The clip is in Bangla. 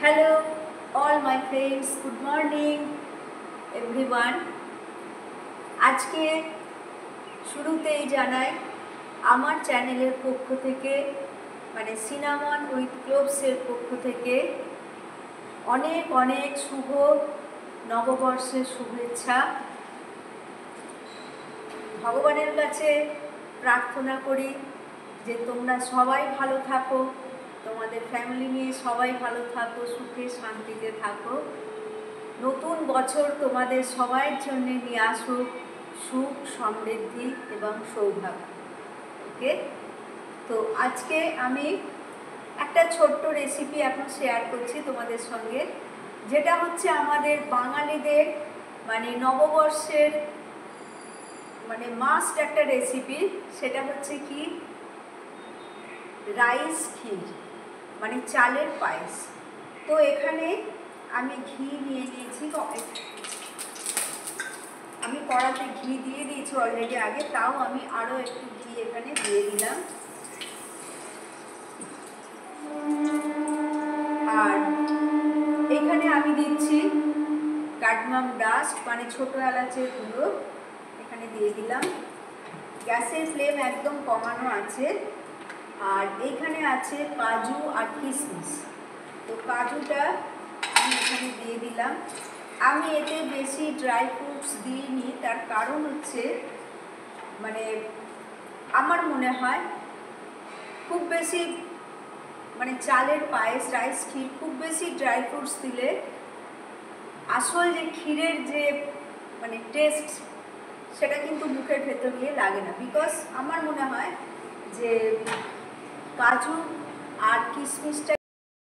Hello, all my friends. Good morning, everyone. আজকে শুরুতেই জানাই আমার চ্যানেলের পক্ষ থেকে মানে সিনামন উইথ ক্লোভসের পক্ষ থেকে অনেক অনেক শুভ নববর্ষের শুভেচ্ছা। ভগবানের কাছে প্রার্থনা করি যে তোমরা সবাই ভালো থাকো, তোমাদের ফ্যামিলি নিয়ে সবাই ভালো থাকো, সুখে শান্তিতে থাকো। নতুন বছর তোমাদের সবার জন্য নিয়ে আসুক সুখ, সমৃদ্ধি এবং সৌভাগ্য। ওকে, তো আজকে আমি একটা ছোট্ট রেসিপি এখন শেয়ার করছি তোমাদের সঙ্গে, যেটা হচ্ছে আমাদের বাঙালিদের মানে নববর্ষের মানে মাস্ট একটা রেসিপি। সেটা হচ্ছে কি রাইস ক্ষীর, মানে চালের পায়েস। তো এখানে আমি ঘি নিয়ে নিয়েছি, আমি কড়াতে ঘি দিয়ে দিয়েছি অলরেডি আগে, তাও আমি আরও একটু ঘি এখানে দিয়ে দিলাম। আর এখানে আমি দিচ্ছি কার্ডামাম ডাস্ট, মানে ছোটো এলাচের গুঁড়ো এখানে দিয়ে দিলাম। গ্যাসের ফ্লেম একদম কমানো আছে। আর এইখানে আছে কাজু আর কিশমিশ, তো কাজুটা আমি এখানে দিয়ে দিলাম। আমি এতে বেশি ড্রাই ফ্রুটস দিইনি, তার কারণ হচ্ছে মানে আমার মনে হয় খুব বেশি মানে চালের পায়েস রাইস ক্ষীর খুব বেশি ড্রাই ফ্রুটস দিলে আসল যে ক্ষীরের যে মানে টেস্ট সেটা কিন্তু মুখের ভেতর গিয়ে লাগে না। বিকজ আমার মনে হয় যে কাজু আর কিশমিশটা